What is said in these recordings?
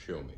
Show me.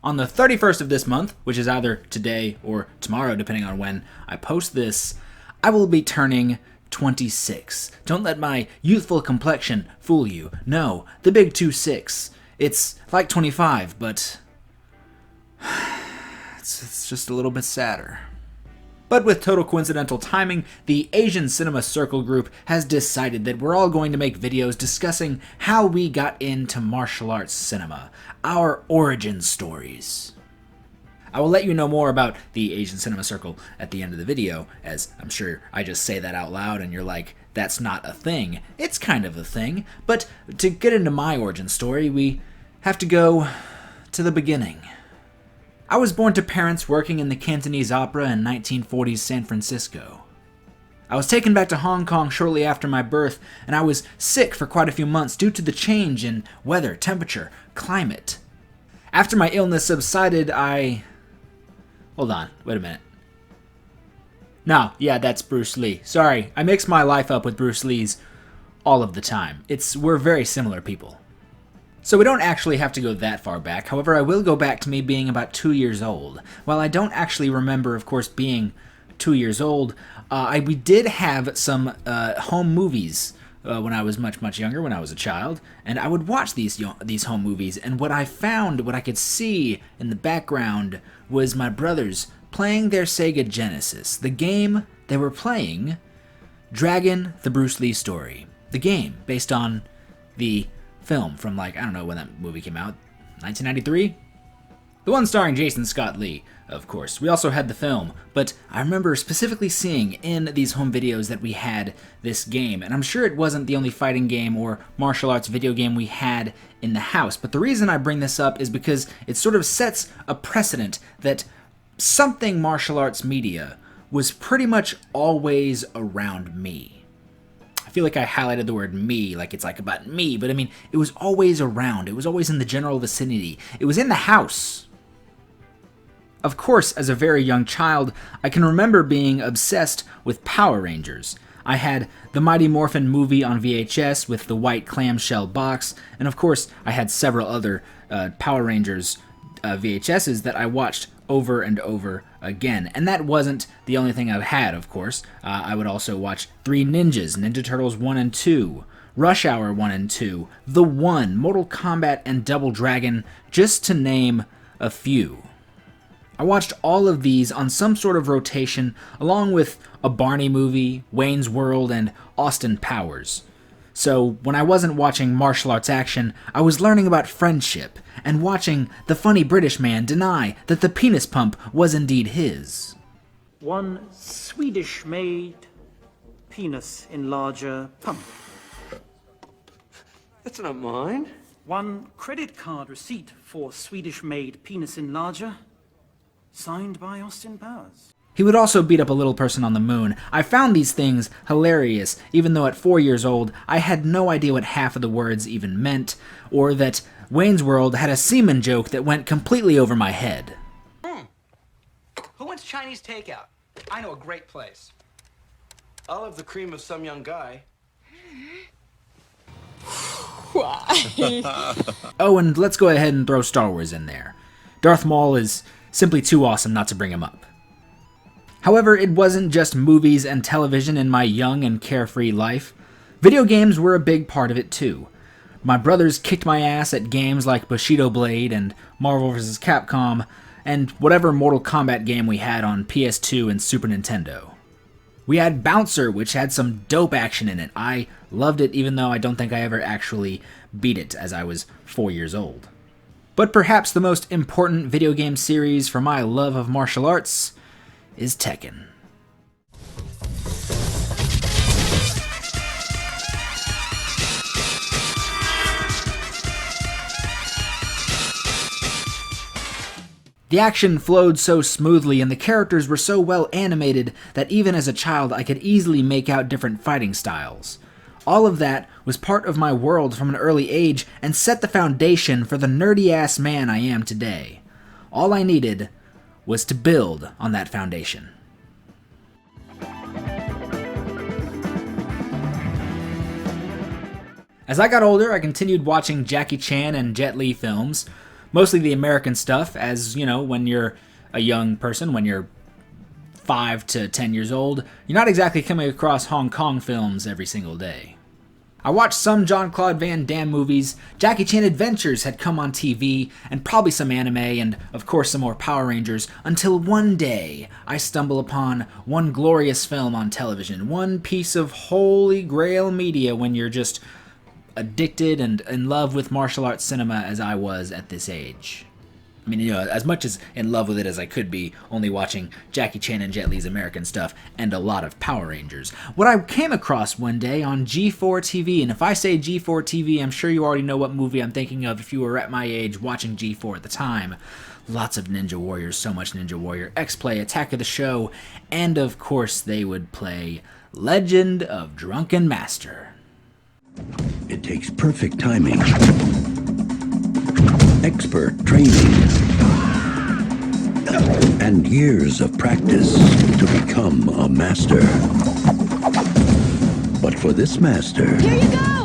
On the 31st of this month, which is either today or tomorrow, depending on when I post this, I will be turning 26. Don't let my youthful complexion fool you. No, the big 2-6. It's like 25, but it's just a little bit sadder. But with total coincidental timing, the Asian Cinema Circle group has decided that we're all going to make videos discussing how we got into martial arts cinema, our origin stories. I will let you know more about the Asian Cinema Circle at the end of the video, as I'm sure I just say that out loud and you're like, that's not a thing. It's kind of a thing, but to get into my origin story, we have to go to the beginning. I was born to parents working in the Cantonese Opera in 1940s San Francisco. I was taken back to Hong Kong shortly after my birth, and I was sick for quite a few months due to the change in weather, temperature, climate. After my illness subsided, Hold on, wait a minute. No, yeah, that's Bruce Lee. Sorry, I mix my life up with Bruce Lee's all of the time. We're very similar people. So we don't actually have to go that far back. However, I will go back to me being about 2 years old. While I don't actually remember, of course, being 2 years old, we did have some home movies when I was much younger, when I was a child, and I would watch these home movies, and what I could see in the background was my brothers playing their Sega Genesis. The game they were playing, Dragon: The Bruce Lee Story. The game, based on the film from, I don't know when that movie came out, 1993? The one starring Jason Scott Lee, of course. We also had the film, but I remember specifically seeing in these home videos that we had this game, and I'm sure it wasn't the only fighting game or martial arts video game we had in the house, but the reason I bring this up is because it sort of sets a precedent that something martial arts media was pretty much always around me. I feel like I highlighted the word me, like it's about me, but I mean, it was always around. It was always in the general vicinity. It was in the house. Of course, as a very young child, I can remember being obsessed with Power Rangers. I had the Mighty Morphin movie on VHS with the white clamshell box, and of course, I had several other Power Rangers VHSs that I watched over and over again. And that wasn't the only thing I had, of course. I would also watch Three Ninjas, Ninja Turtles 1 and 2, Rush Hour 1 and 2, The One, Mortal Kombat, and Double Dragon, just to name a few. I watched all of these on some sort of rotation, along with a Barney movie, Wayne's World, and Austin Powers. So when I wasn't watching martial arts action, I was learning about friendship, and watching the funny British man deny that the penis pump was indeed his. One Swedish-made penis enlarger pump. That's not mine. One credit card receipt for Swedish-made penis enlarger, signed by Austin Powers. He would also beat up a little person on the moon. I found these things hilarious, even though at 4 years old, I had no idea what half of the words even meant, or that Wayne's World had a semen joke that went completely over my head. Who wants Chinese takeout? I know a great place. I'll have the cream of some young guy. Why? Oh, and let's go ahead and throw Star Wars in there. Darth Maul is simply too awesome not to bring him up. However, it wasn't just movies and television in my young and carefree life. Video games were a big part of it too. My brothers kicked my ass at games like Bushido Blade and Marvel vs. Capcom, and whatever Mortal Kombat game we had on PS2 and Super Nintendo. We had Bouncer, which had some dope action in it. I loved it, even though I don't think I ever actually beat it, as I was 4 years old. But perhaps the most important video game series for my love of martial arts is Tekken. The action flowed so smoothly and the characters were so well animated that even as a child I could easily make out different fighting styles. All of that was part of my world from an early age and set the foundation for the nerdy-ass man I am today. All I needed was to build on that foundation. As I got older, I continued watching Jackie Chan and Jet Li films, mostly the American stuff, as, you know, when you're a young person, when you're 5 to 10 years old, you're not exactly coming across Hong Kong films every single day. I watched some Jean-Claude Van Damme movies, Jackie Chan Adventures had come on TV, and probably some anime, and of course some more Power Rangers, until one day I stumble upon one glorious film on television, one piece of holy grail media when you're just addicted and in love with martial arts cinema as I was at this age. I mean, you know, as much as in love with it as I could be, only watching Jackie Chan and Jet Li's American stuff and a lot of Power Rangers. What I came across one day on G4 TV, and if I say G4 TV, I'm sure you already know what movie I'm thinking of if you were at my age watching G4 at the time. Lots of Ninja Warriors, so much Ninja Warrior, X-Play, Attack of the Show, and of course they would play Legend of Drunken Master. It takes perfect timing, expert training, and years of practice to become a master. But for this master,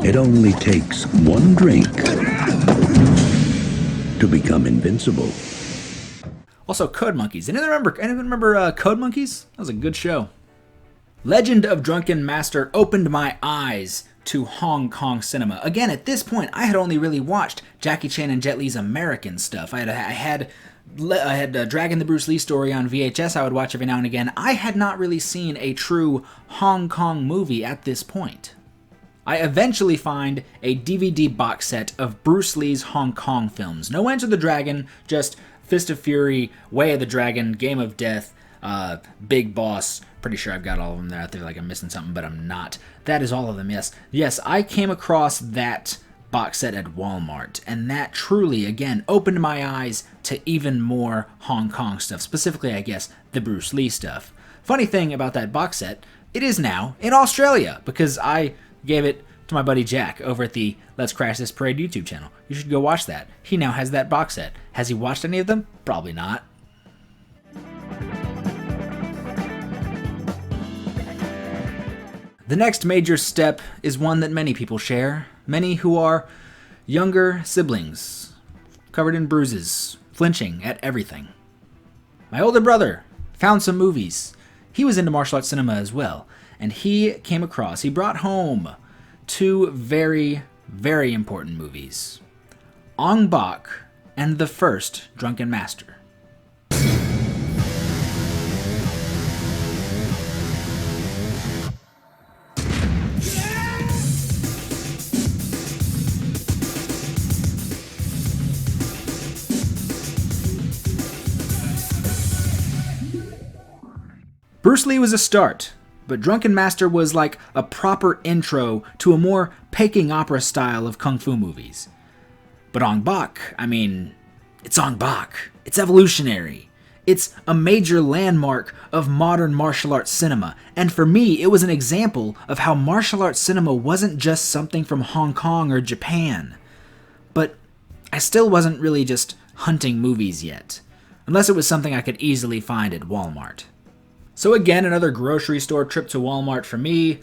it only takes one drink to become invincible. Also, Code Monkeys. Anyone remember Code Monkeys? That was a good show. Legend of Drunken Master opened my eyes to Hong Kong cinema. Again, at this point, I had only really watched Jackie Chan and Jet Li's American stuff. I had Dragon the Bruce Lee story on VHS I would watch every now and again. I had not really seen a true Hong Kong movie at this point. I eventually find a DVD box set of Bruce Lee's Hong Kong films. No Enter the Dragon, just Fist of Fury, Way of the Dragon, Game of Death, Big Boss. Pretty sure I've got all of them there. I feel like I'm missing something, but I'm not. That is all of them, yes. Yes, I came across that box set at Wal-Mart, and that truly, again, opened my eyes to even more Hong Kong stuff. Specifically, I guess, the Bruce Lee stuff. Funny thing about that box set, it is now in Australia, because I gave it to my buddy Jack over at the Let's Crash This Parade YouTube channel. You should go watch that. He now has that box set. Has he watched any of them? Probably not. The next major step is one that many people share, many who are younger siblings, covered in bruises, flinching at everything. My older brother found some movies. He was into martial arts cinema as well, and he brought home two very, very important movies, Ong Bak and the first Drunken Master. Bruce Lee was a start, but Drunken Master was like a proper intro to a more Peking opera style of kung fu movies. But Ong Bak, I mean, it's Ong Bak. It's evolutionary. It's a major landmark of modern martial arts cinema, and for me, it was an example of how martial arts cinema wasn't just something from Hong Kong or Japan. But I still wasn't really just hunting movies yet, unless it was something I could easily find at Wal-Mart. So again, another grocery store trip to Wal-Mart for me.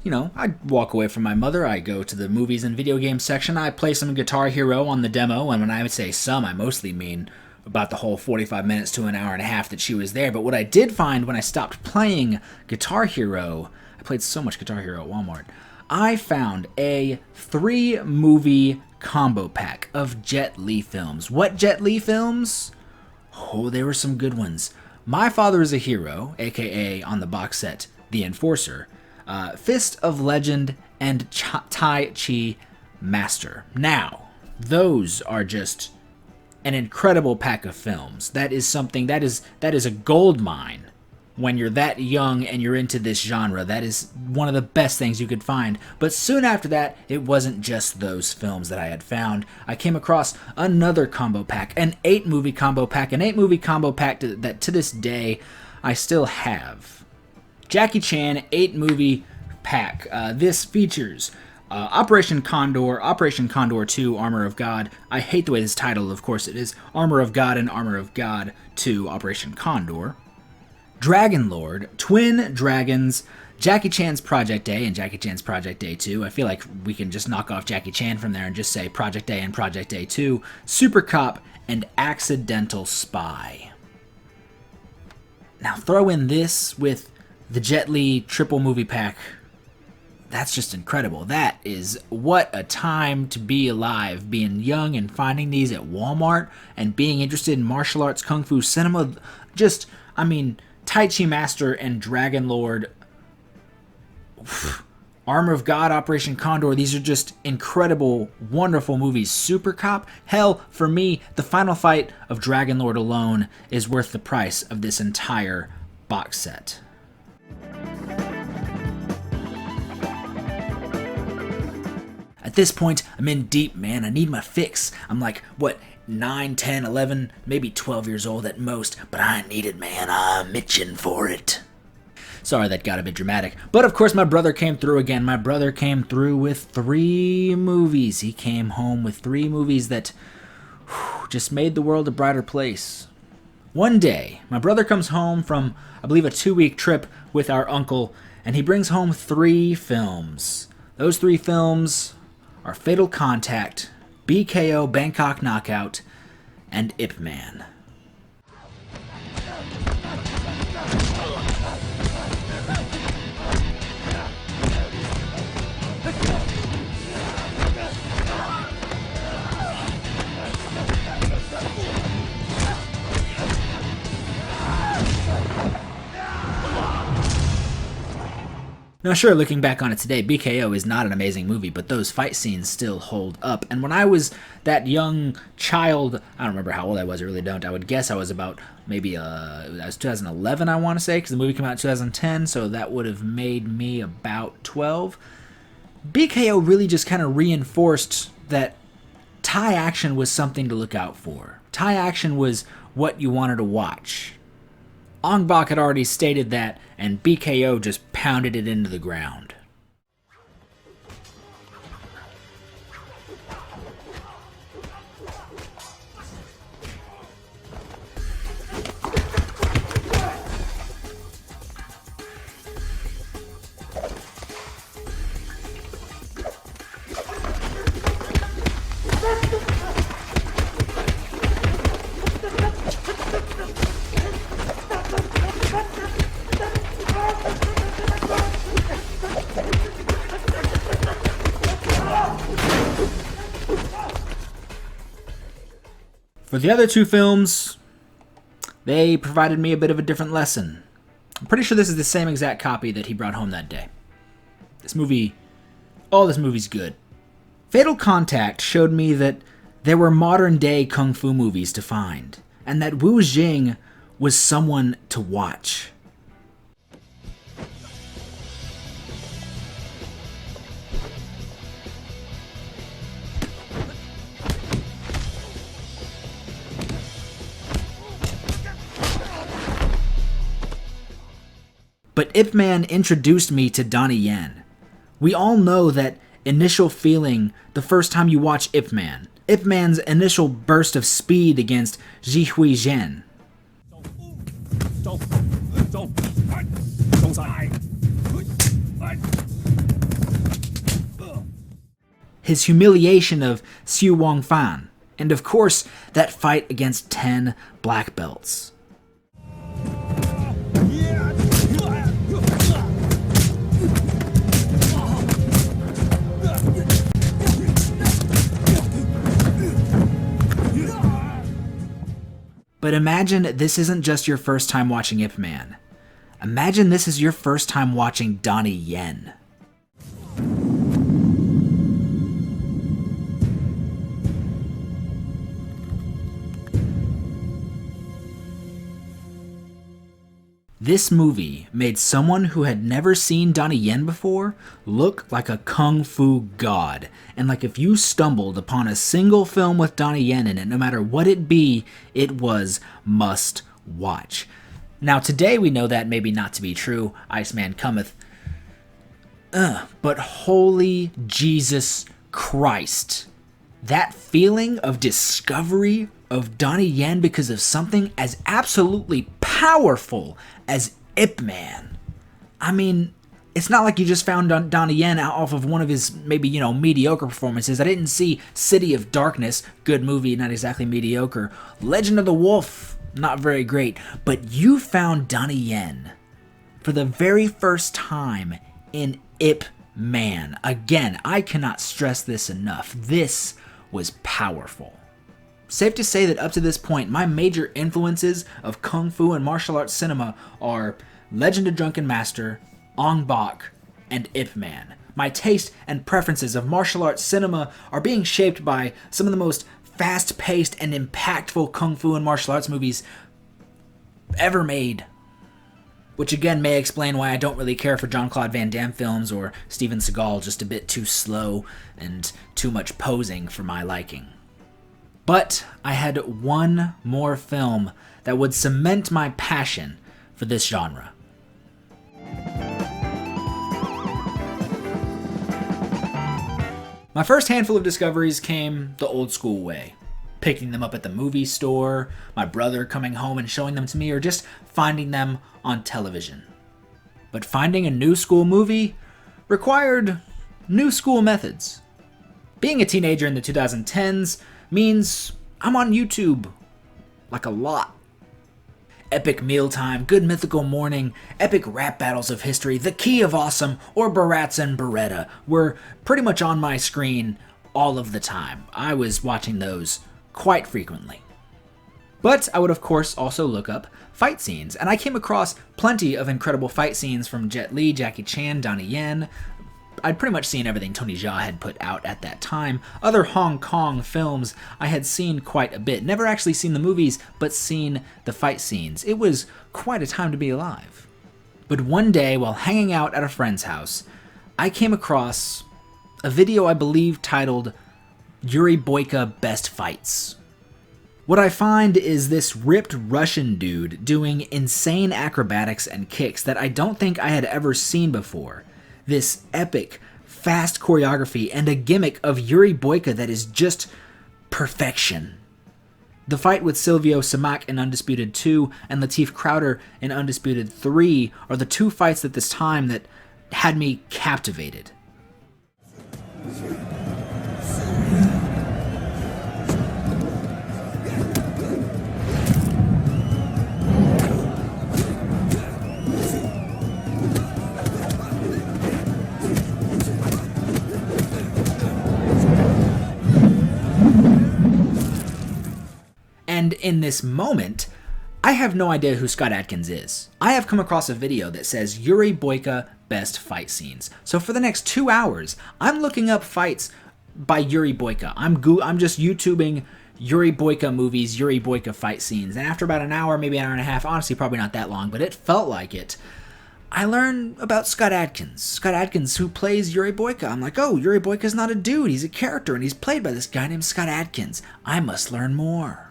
You know, I walk away from my mother, I go to the movies and video games section, I play some Guitar Hero on the demo, and when I would say some, I mostly mean about the whole 45 minutes to an hour and a half that she was there. But what I did find when I stopped playing Guitar Hero, I played so much Guitar Hero at Walmart, I found a 3-movie combo pack of Jet Li films. What Jet Li films? Oh, there were some good ones. My Father is a Hero, aka on the box set, The Enforcer, Fist of Legend, and Tai Chi Master. Now, those are just an incredible pack of films. That is something, that is a gold mine when you're that young and you're into this genre. That is one of the best things you could find. But soon after that, it wasn't just those films that I had found. I came across another combo pack, an 8-movie combo pack, that to this day I still have. Jackie Chan 8-movie pack. This features Operation Condor, Operation Condor 2, Armor of God. I hate the way this is titled, of course it is. Armor of God and Armor of God 2, Operation Condor. Dragon Lord, Twin Dragons, Jackie Chan's Project A and Jackie Chan's Project A 2. I feel like we can just knock off Jackie Chan from there and just say Project A and Project A 2. Super Cop and Accidental Spy. Now throw in this with the Jet Li triple movie pack. That's just incredible. That is what a time to be alive, being young and finding these at Walmart and being interested in martial arts, kung fu, cinema. Just, I mean, Tai Chi Master and Dragon Lord, Armor of God, Operation Condor, these are just incredible, wonderful movies. Super Cop, hell, for me, the final fight of Dragon Lord alone is worth the price of this entire box set. At this point, I'm in deep, man. I need my fix. I'm like, what, 9, 10, 11, maybe 12 years old at most, but I need it, man. I'm itching for it. Sorry, that got a bit dramatic. But of course, my brother came through again. My brother came through with 3 movies. He came home with 3 movies that just made the world a brighter place. One day, my brother comes home from, I believe, a 2-week trip with our uncle, and he brings home 3 films. Those 3 films are Fatal Contact, BKO Bangkok Knockout, and Ip Man. Now sure, looking back on it today, BKO is not an amazing movie, but those fight scenes still hold up. And when I was that young child, I don't remember how old I was, I really don't. I would guess I was about maybe, that was 2011, I want to say, because the movie came out in 2010, so that would have made me about 12. BKO really just kind of reinforced that Thai action was something to look out for. Thai action was what you wanted to watch. Ong Bak had already stated that, and BKO just pounded it into the ground. For the other 2 films, they provided me a bit of a different lesson. I'm pretty sure this is the same exact copy that he brought home that day. This movie's good. Fatal Contact showed me that there were modern-day kung fu movies to find, and that Wu Jing was someone to watch. But Ip Man introduced me to Donnie Yen. We all know that initial feeling the first time you watch Ip Man. Ip Man's initial burst of speed against Ji Hui Zhen. His humiliation of Xu Wangfan. And of course, that fight against 10 black belts. But imagine this isn't just your first time watching Ip Man. Imagine this is your first time watching Donnie Yen. This movie made someone who had never seen Donnie Yen before look like a kung fu god. And like if you stumbled upon a single film with Donnie Yen in it, no matter what it be, it was must watch. Now today we know that maybe not to be true. Iceman cometh. But holy Jesus Christ. That feeling of discovery of Donnie Yen because of something as absolutely powerful as Ip Man. I mean, it's not like you just found Donnie Yen out off of one of his maybe, mediocre performances. I didn't see City of Darkness, good movie, not exactly mediocre. Legend of the Wolf, not very great. But you found Donnie Yen for the very first time in Ip Man. Again, I cannot stress this enough. This was powerful. Safe to say that up to this point, my major influences of kung fu and martial arts cinema are Legend of Drunken Master, Ong Bak, and Ip Man. My taste and preferences of martial arts cinema are being shaped by some of the most fast-paced and impactful kung fu and martial arts movies ever made. Which again may explain why I don't really care for Jean-Claude Van Damme films or Steven Seagal, just a bit too slow and too much posing for my liking. But I had one more film that would cement my passion for this genre. My first handful of discoveries came the old school way. Picking them up at the movie store, my brother coming home and showing them to me, or just finding them on television. But finding a new school movie required new school methods. Being a teenager in the 2010s means I'm on YouTube, like a lot. Epic Mealtime, Good Mythical Morning, epic rap battles of history, The Key of Awesome, or Barats and Beretta were pretty much on my screen all of the time. I was watching those quite frequently. But I would of course also look up fight scenes, and I came across plenty of incredible fight scenes from Jet Li, Jackie Chan, Donnie Yen. I'd pretty much seen everything Tony Jaa had put out at that time. Other Hong Kong films I had seen quite a bit. Never actually seen the movies, but seen the fight scenes. It was quite a time to be alive. But one day, while hanging out at a friend's house, I came across a video I believe titled Yuri Boyka Best Fights. What I find is this ripped Russian dude doing insane acrobatics and kicks that I don't think I had ever seen before. This epic, fast choreography and a gimmick of Yuri Boyka that is just perfection. The fight with Silvio Samak in Undisputed 2 and Lateef Crowder in Undisputed 3 are the two fights at this time that had me captivated. And in this moment, I have no idea who Scott Adkins is. I have come across a video that says Yuri Boyka Best Fight Scenes. So for the next 2 hours, I'm looking up fights by Yuri Boyka. I'm just YouTubing Yuri Boyka movies, Yuri Boyka fight scenes. And after about an hour, maybe an hour and a half, honestly probably not that long, but it felt like it, I learned about Scott Adkins. Scott Adkins, who plays Yuri Boyka. I'm like, oh, Yuri Boyka's not a dude, he's a character, and he's played by this guy named Scott Adkins. I must learn more.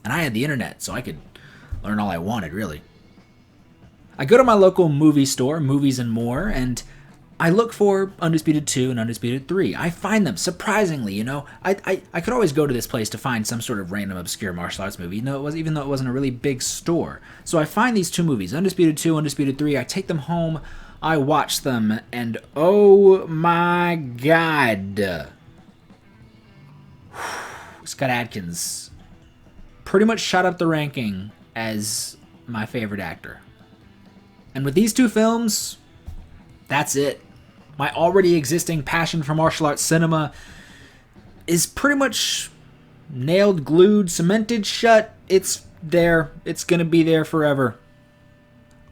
And I had the internet, so I could learn all I wanted, really. I go to my local movie store, Movies and More, and I look for Undisputed 2 and Undisputed 3. I find them, surprisingly, I could always go to this place to find some sort of random obscure martial arts movie, even though it wasn't a really big store. So I find these two movies, Undisputed 2, Undisputed 3, I take them home, I watch them, and oh my god. Scott Adkins pretty much shot up the ranking as my favorite actor. And with these two films, that's it. My already existing passion for martial arts cinema is pretty much nailed, glued, cemented shut. It's there. It's gonna be there forever.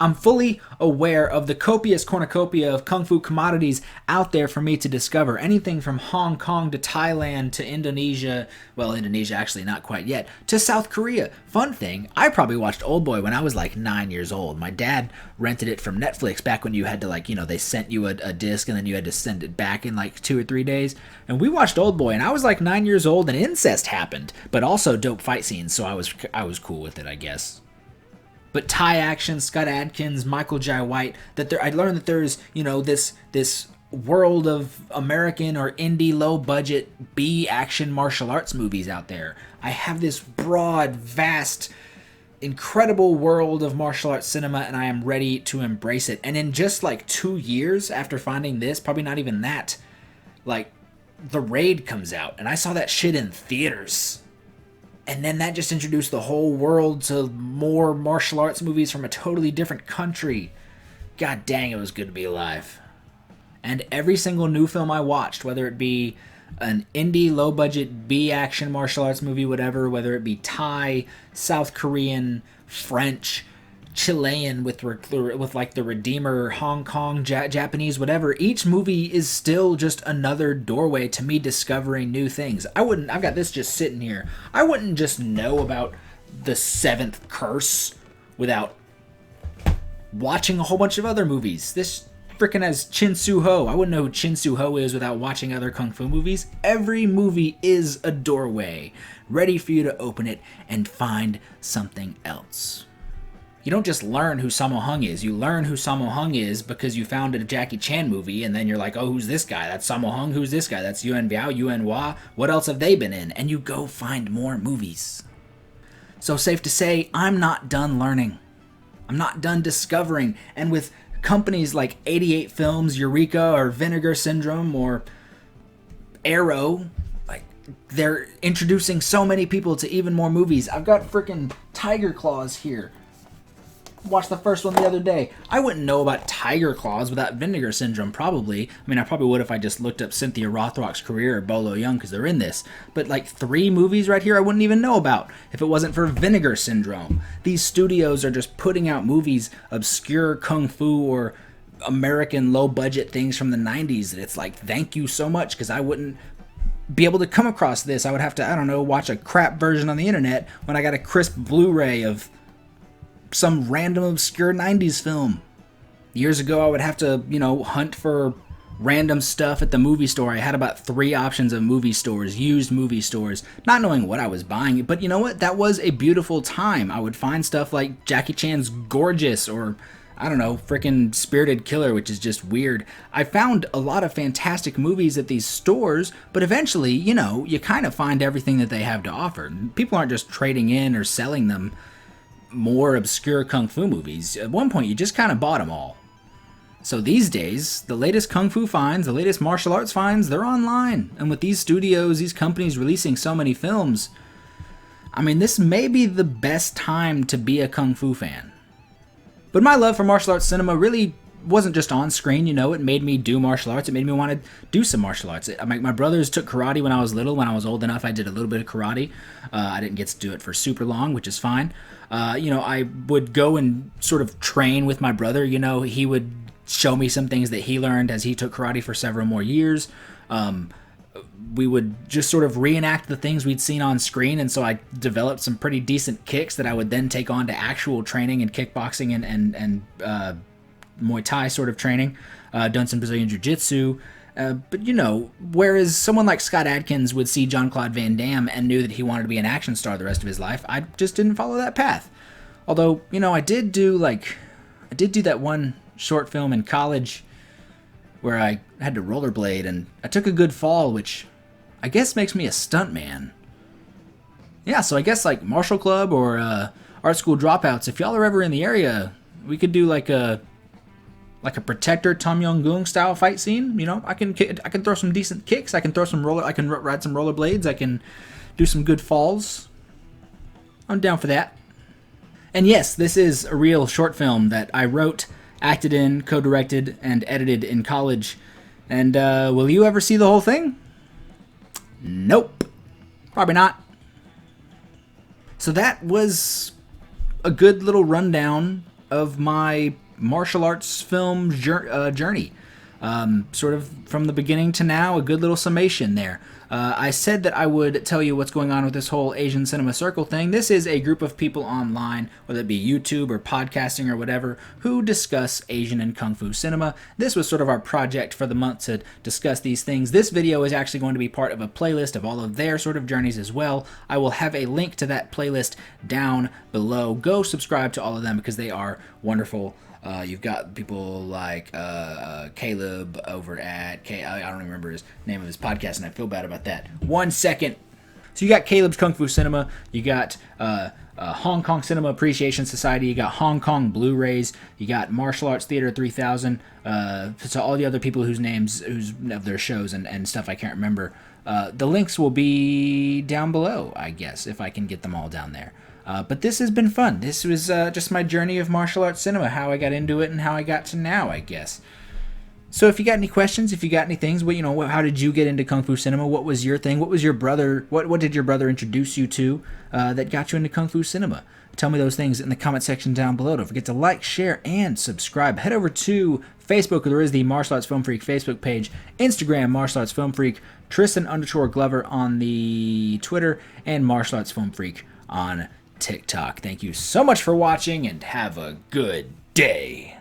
I'm fully aware of the copious cornucopia of kung fu commodities out there for me to discover. Anything from Hong Kong to Thailand to Indonesia, well, Indonesia actually not quite yet, to South Korea. Fun thing, I probably watched Oldboy when I was like 9 years old. My dad rented it from Netflix back when you had to, like, you know, they sent you a disc and then you had to send it back in like 2 or 3 days. And we watched Oldboy and I was like 9 years old and incest happened, but also dope fight scenes, so I was cool with it, I guess. But Thai action, Scott Adkins, Michael Jai White, I learned that there's, you know, this world of American or indie low-budget B-action martial arts movies out there. I have this broad, vast, incredible world of martial arts cinema, and I am ready to embrace it. And in just like 2 years after finding this, probably not even that, like, The Raid comes out, and I saw that shit in theaters. And then that just introduced the whole world to more martial arts movies from a totally different country. God dang, it was good to be alive. And every single new film I watched, whether it be an indie, low-budget, B-action martial arts movie, whatever, whether it be Thai, South Korean, French, Chilean with like the Redeemer, Hong Kong, Japanese, whatever, each movie is still just another doorway to me discovering new things. I've got this just sitting here. I wouldn't just know about the Seventh Curse without watching a whole bunch of other movies. This freaking has Chin Soo Ho. I wouldn't know who Chin Soo Ho is without watching other kung fu movies. Every movie is a doorway, ready for you to open it and find something else. You don't just learn who Sammo Hung is. You learn who Sammo Hung is because you found a Jackie Chan movie, and then you're like, oh, who's this guy? That's Sammo Hung. Who's this guy? That's Yuen Biao, Yuen Hua. What else have they been in? And you go find more movies. So safe to say, I'm not done learning. I'm not done discovering. And with companies like 88 Films, Eureka, or Vinegar Syndrome, or Arrow, like, they're introducing so many people to even more movies. I've got freaking Tiger Claws here. Watched the first one the other day. I wouldn't know about Tiger Claws without Vinegar Syndrome, probably. I mean, I probably would if I just looked up Cynthia Rothrock's career or Bolo Young, because they're in this. But like 3 movies right here I wouldn't even know about if it wasn't for Vinegar Syndrome. These studios are just putting out movies, obscure kung fu or American low-budget things from the 90s, that it's like, thank you so much, because I wouldn't be able to come across this. I would have to, I don't know, watch a crap version on the internet when I got a crisp Blu-ray of some random obscure 90s film. Years ago, I would have to, you know, hunt for random stuff at the movie store. I had about 3 options of movie stores, used movie stores, not knowing what I was buying. But you know what? That was a beautiful time. I would find stuff like Jackie Chan's Gorgeous, or, I don't know, frickin' Spirited Killer, which is just weird. I found a lot of fantastic movies at these stores, but eventually, you know, you kind of find everything that they have to offer. People aren't just trading in or selling them more obscure kung fu movies. At one point, you just kind of bought them all. So these days, the latest kung fu finds, the latest martial arts finds, they're online. And with these studios, these companies releasing so many films, I mean, this may be the best time to be a kung fu fan. But my love for martial arts cinema really wasn't just on screen, you know. It made me do martial arts. It made me want to do some martial arts. My brothers took karate when I was little. When I was old enough, I did a little bit of karate. I didn't get to do it for super long, which is fine. You know, I would go and sort of train with my brother. You know, he would show me some things that he learned as he took karate for several more years. We would just sort of reenact the things we'd seen on screen, and so I developed some pretty decent kicks that I would then take on to actual training and kickboxing and Muay Thai sort of training. Done some Brazilian Jiu-Jitsu. But, you know, whereas someone like Scott Adkins would see Jean-Claude Van Damme and knew that he wanted to be an action star the rest of his life, I just didn't follow that path. Although, you know, I did do that one short film in college where I had to rollerblade, and I took a good fall, which I guess makes me a stuntman. Yeah, so I guess like Martial Club or Art School Dropouts, if y'all are ever in the area, we could do like a Protector Tom Yong-gung style fight scene. You know, I can throw some decent kicks. I can ride some rollerblades. I can do some good falls. I'm down for that. And yes, this is a real short film that I wrote, acted in, co-directed, and edited in college. And will you ever see the whole thing? Nope. Probably not. So that was a good little rundown of my martial arts film journey. Sort of from the beginning to now, a good little summation there. I said that I would tell you what's going on with this whole Asian Cinema Circle thing. This is a group of people online, whether it be YouTube or podcasting or whatever, who discuss Asian and Kung Fu cinema. This was sort of our project for the month to discuss these things. This video is actually going to be part of a playlist of all of their sort of journeys as well. I will have a link to that playlist down below. Go subscribe to all of them because they are wonderful. You've got people like Caleb over at I don't remember his name of his podcast, and I feel bad about that. 1 second. So you got Caleb's Kung Fu Cinema. You got Hong Kong Cinema Appreciation Society. You got Hong Kong Blu-rays. You got Martial Arts Theater 3000. So all the other people whose names, of their shows and stuff I can't remember. The links will be down below, I guess, if I can get them all down there. But this has been fun. This was just my journey of martial arts cinema, how I got into it and how I got to now, I guess. So if you got any questions, if you got any things, how did you get into Kung Fu cinema? What was your thing? What was your brother? What did your brother introduce you to that got you into Kung Fu cinema? Tell me those things in the comment section down below. Don't forget to like, share, and subscribe. Head over to Facebook, where there is the Martial Arts Film Freak Facebook page. Instagram, Martial Arts Film Freak. Tristan_Glover on the Twitter, and Martial Arts Film Freak on TikTok. Thank you so much for watching, and have a good day.